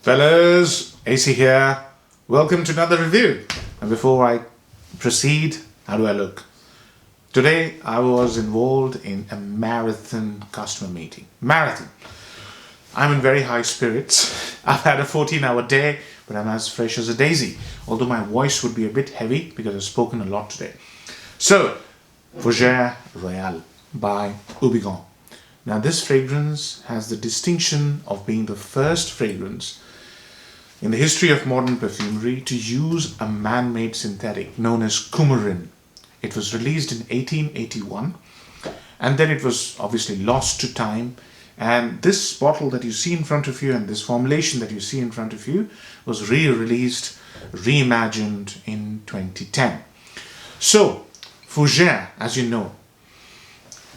Fellas, AC here. Welcome to another review. And before I proceed, how do I look? Today I was involved in a marathon customer meeting. Marathon. I'm in very high spirits. I've had a 14-hour day, but I'm as fresh as a daisy. Although my voice would be a bit heavy because I've spoken a lot today. So, Fougere Royale by Houbigant. Now this fragrance has the distinction of being the first fragrance in the history of modern perfumery to use a man-made synthetic known as coumarin. It was released in 1881 and then it was obviously lost to time, and this bottle that you see in front of you and this formulation that you see in front of you was re-released, reimagined in 2010. So Fougere, as you know,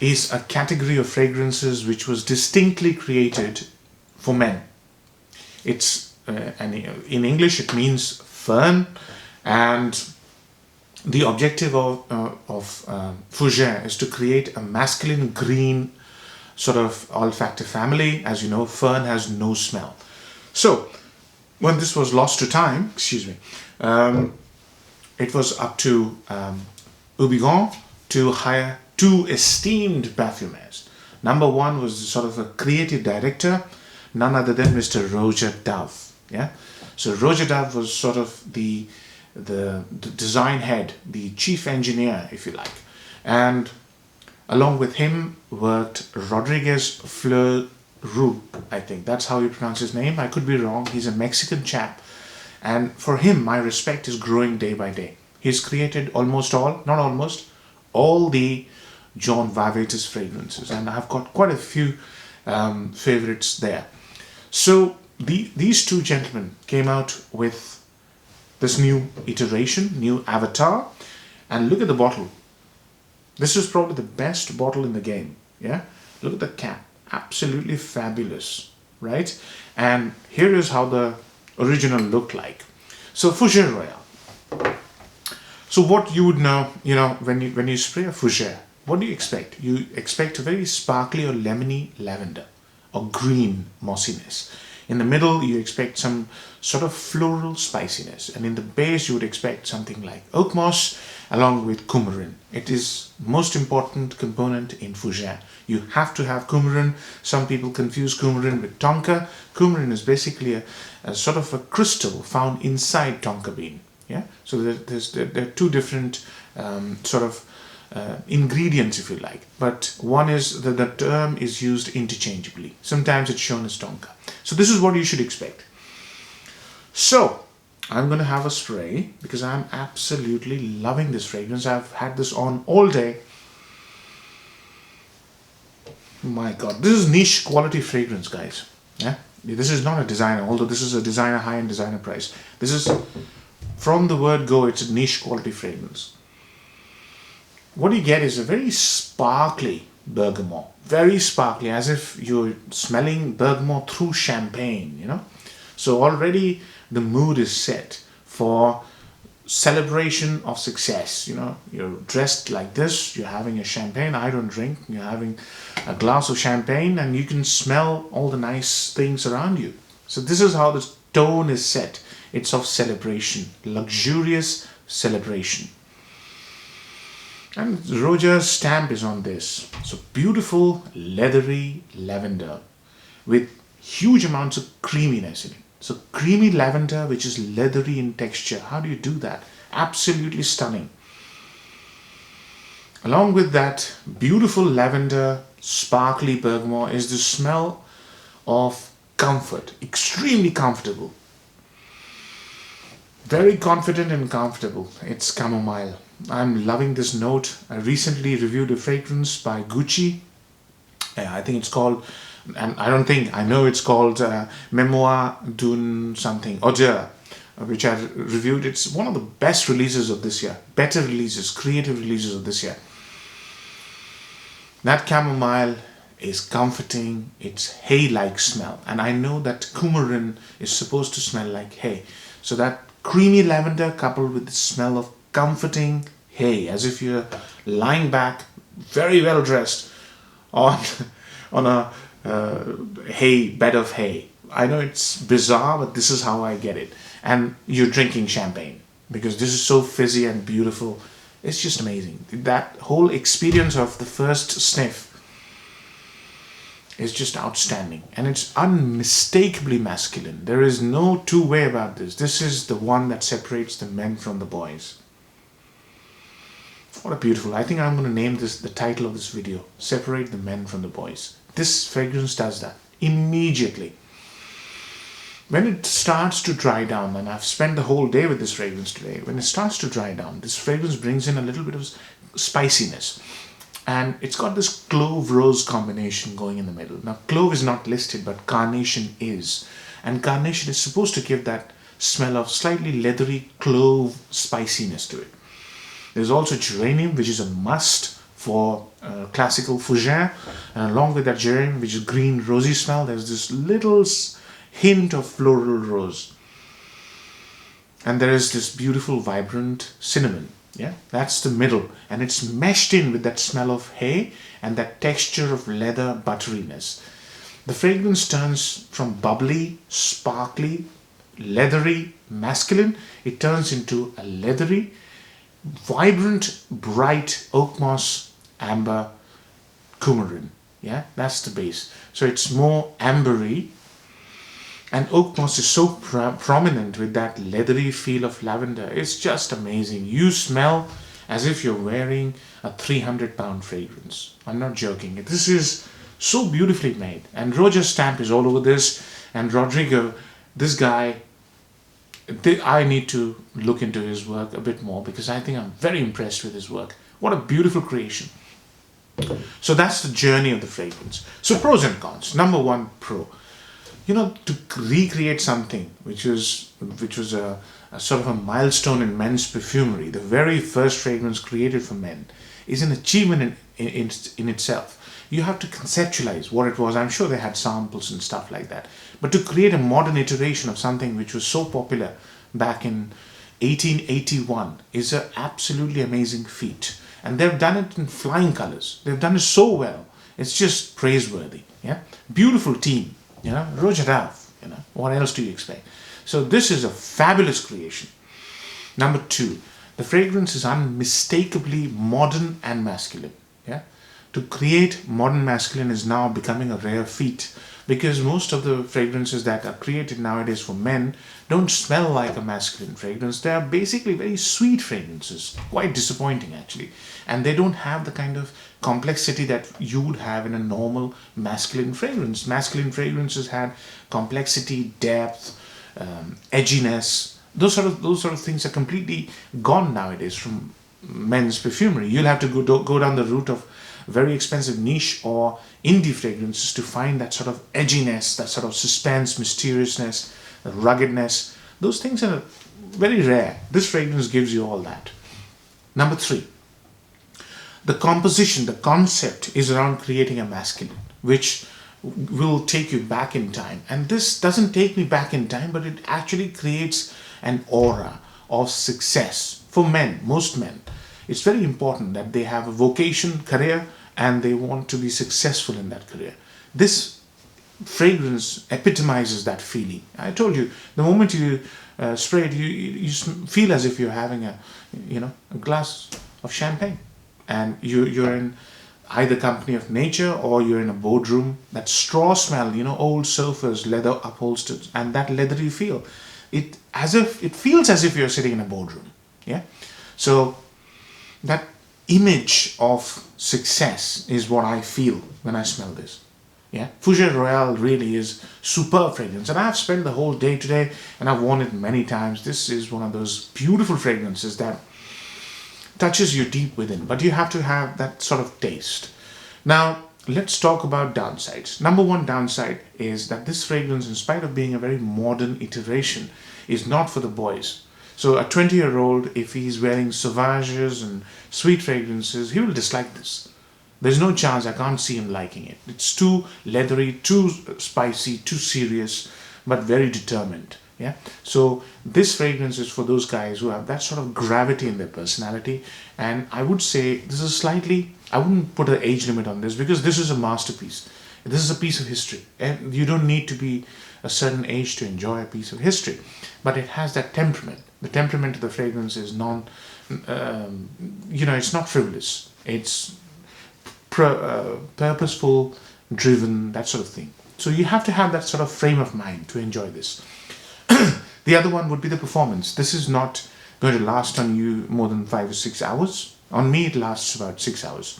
is a category of fragrances which was distinctly created for men. It's and in English it means fern, and the objective of Fougere is to create a masculine green sort of olfactive family. As you know, fern has no smell. So when this was lost to time, it was up to Houbigant to hire two esteemed perfumers. Number one was sort of a creative director, none other than Mr. Roger Dove. Yeah, so Roger Dove was sort of the design head, the chief engineer, if you like, and along with him worked Rodriguez Fleur Roux. I think that's how you pronounce his name. I could be wrong. He's a Mexican chap, and for him my respect is growing day by day. He's created all the John Varvatos fragrances, and I've got quite a few favorites there. So these two gentlemen came out with this new iteration, new avatar, and look at the bottle. This is probably the best bottle in the game. Yeah, look at the cap, absolutely fabulous, right? And here is how the original looked like. So Fougere Royale. So what you would know, when you spray a Fougere, what do you expect? You expect a very sparkly or lemony lavender or green mossiness. In the middle, you expect some sort of floral spiciness, and in the base, you would expect something like oak moss along with coumarin. It is most important component in Fougere. You have to have coumarin. Some people confuse coumarin with tonka. Coumarin is basically a sort of a crystal found inside tonka bean. Yeah, so there are two different ingredients, if you like, but one is that the term is used interchangeably. Sometimes it's shown as tonka. So this is what you should expect. So I'm going to have a spray because I'm absolutely loving this fragrance. I've had this on all day. My God, this is niche quality fragrance, guys. Yeah, this is not a designer, although this is a designer, high-end designer price. This is, from the word go, it's a niche quality fragrance. What you get is a very sparkly bergamot, very sparkly, as if you're smelling bergamot through champagne, So already the mood is set for celebration of success. You're dressed like this, you're having a champagne. I don't drink. You're having a glass of champagne and you can smell all the nice things around you. So this is how the tone is set. It's of celebration, luxurious celebration. And Roger's stamp is on this. So beautiful leathery lavender with huge amounts of creaminess in it. So creamy lavender which is leathery in texture. How do you do that? Absolutely stunning. Along with that beautiful lavender, sparkly bergamot is the smell of comfort. Extremely comfortable. Very confident and comfortable. It's chamomile. I'm loving this note. I recently reviewed a fragrance by Gucci. I think it's called, and I know it's called Memoir d'un something, Odeur, which I reviewed. It's one of the best releases of this year. Better releases, creative releases of this year. That chamomile is comforting. It's hay-like smell. And I know that coumarin is supposed to smell like hay. So that creamy lavender coupled with the smell of comforting hay, as if you're lying back, very well dressed on a bed of hay. I know it's bizarre, but this is how I get it. And you're drinking champagne because this is so fizzy and beautiful. It's just amazing. That whole experience of the first sniff is just outstanding, and it's unmistakably masculine. There is no two way about this. This is the one that separates the men from the boys. What a beautiful. I think I'm going to name this the title of this video: Separate the Men from the Boys. This fragrance does that immediately. When it starts to dry down, and I've spent the whole day with this fragrance today, when it starts to dry down, this fragrance brings in a little bit of spiciness. And it's got this clove-rose combination going in the middle. Now, clove is not listed, but carnation is. And carnation is supposed to give that smell of slightly leathery clove spiciness to it. There's also geranium, which is a must for classical fougere. And along with that geranium, which is green, rosy smell, there's this little hint of floral rose. And there is this beautiful, vibrant cinnamon. Yeah, that's the middle, and it's meshed in with that smell of hay and that texture of leather butteriness. The fragrance turns from bubbly, sparkly, leathery, masculine. It turns into a leathery, vibrant, bright oak moss, amber, coumarin. Yeah, that's the base. So it's more ambery. And oak moss is so prominent with that leathery feel of lavender. It's just amazing. You smell as if you're wearing a 300-pound fragrance. I'm not joking. This is so beautifully made. And Roger's stamp is all over this. And Rodrigo, this guy, I need to look into his work a bit more because I think I'm very impressed with his work. What a beautiful creation. So that's the journey of the fragrance. So pros and cons. Number one pro. To recreate something which was a sort of a milestone in men's perfumery, the very first fragrance created for men, is an achievement in itself. You have to conceptualize what it was. I'm sure they had samples and stuff like that. But to create a modern iteration of something which was so popular back in 1881 is an absolutely amazing feat. And they've done it in flying colors. They've done it so well. It's just praiseworthy. Yeah, beautiful team. Roger Ralph, what else do you expect? So this is a fabulous creation. Number two, the fragrance is unmistakably modern and masculine. Yeah, to create modern masculine is now becoming a rare feat because most of the fragrances that are created nowadays for men don't smell like a masculine fragrance. They are basically very sweet fragrances, quite disappointing actually, and they don't have the kind of complexity that you would have in a normal masculine fragrance. Masculine fragrances had complexity, depth, edginess. Those sort of things are completely gone nowadays from men's perfumery. You'll have to go down the route of very expensive niche or indie fragrances to find that sort of edginess, that sort of suspense, mysteriousness, ruggedness. Those things are very rare. This fragrance gives you all that. Number three, the composition, the concept is around creating a masculine, which will take you back in time. And this doesn't take me back in time, but it actually creates an aura of success for men, most men. It's very important that they have a vocation, career, and they want to be successful in that career. This fragrance epitomizes that feeling. I told you, the moment you spray it, you feel as if you're having a glass of champagne, and you're in either company of nature or you're in a boardroom. That straw smell, old sofas, leather upholstered, and that leathery feel. It feels as if you're sitting in a boardroom. Yeah, so that image of success is what I feel when I smell this. Yeah, Fougere Royale really is superb fragrance, and I've spent the whole day today, and I've worn it many times. This is one of those beautiful fragrances that touches you deep within, but you have to have that sort of taste. Now, let's talk about downsides. Number one downside is that this fragrance, in spite of being a very modern iteration, is not for the boys. So a 20-year-old, if he's wearing Sauvages and sweet fragrances, he will dislike this. There's no chance. I can't see him liking it. It's too leathery, too spicy, too serious, but very determined. Yeah. So this fragrance is for those guys who have that sort of gravity in their personality. And I would say this is slightly, I wouldn't put an age limit on this because this is a masterpiece. This is a piece of history, and you don't need to be a certain age to enjoy a piece of history, but it has that temperament. The temperament of the fragrance is it's not frivolous. It's purposeful, driven, that sort of thing. So you have to have that sort of frame of mind to enjoy this. The other one would be the performance. This is not going to last on you more than 5 or 6 hours. On me, it lasts about 6 hours.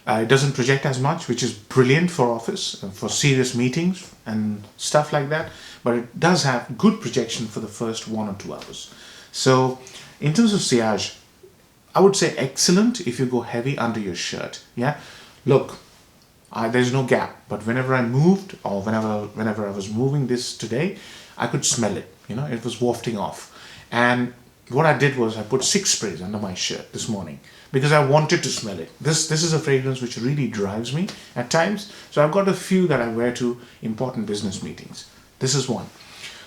It doesn't project as much, which is brilliant for office, for serious meetings and stuff like that. But it does have good projection for the first 1 or 2 hours. So in terms of sillage, I would say excellent if you go heavy under your shirt. Yeah, look, there's no gap, but whenever I moved or whenever I was moving this today, I could smell it. It was wafting off. And what I did was I put 6 sprays under my shirt this morning because I wanted to smell it. This is a fragrance which really drives me at times. So I've got a few that I wear to important business meetings. This is one.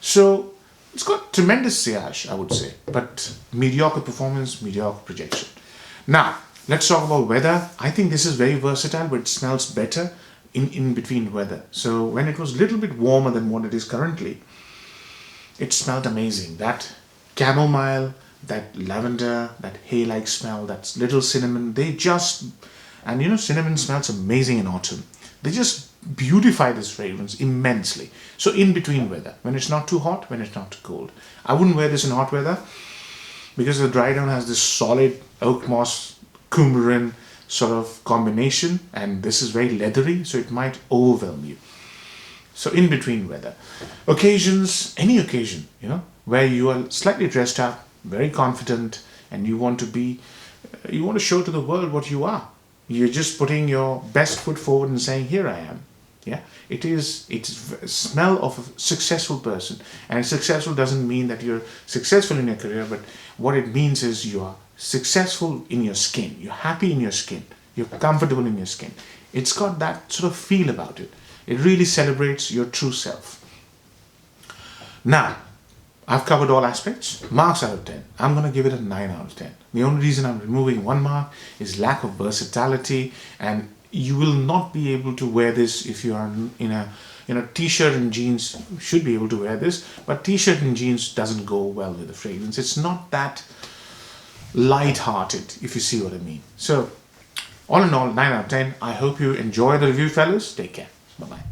So it's got tremendous sillage, I would say, but mediocre performance, mediocre projection. Now, let's talk about weather. I think this is very versatile, but it smells better in between weather. So when it was a little bit warmer than what it is currently, it smelled amazing. That chamomile, that lavender, that hay-like smell, that little cinnamon, cinnamon smells amazing in autumn. They just beautify this fragrance immensely. So in between weather, when it's not too hot, when it's not too cold. I wouldn't wear this in hot weather because the dry down has this solid oak moss, coumarin sort of combination, and this is very leathery, so it might overwhelm you. So in between weather. Occasions, any occasion, where you are slightly dressed up, very confident, and you want to show to the world what you are. You're just putting your best foot forward and saying, here I am. Yeah, it's a smell of a successful person. And successful doesn't mean that you're successful in your career, but what it means is you are successful in your skin. You're happy in your skin. You're comfortable in your skin. It's got that sort of feel about it. It really celebrates your true self. Now, I've covered all aspects. Marks out of 10. I'm going to give it a 9 out of 10. The only reason I'm removing 1 mark is lack of versatility, and you will not be able to wear this if you are in a t-shirt and jeans. You should be able to wear this, but t-shirt and jeans doesn't go well with the fragrance. It's not that light-hearted, if you see what I mean. So, all in all, 9 out of 10. I hope you enjoy the review, fellas. Take care. Bye-bye.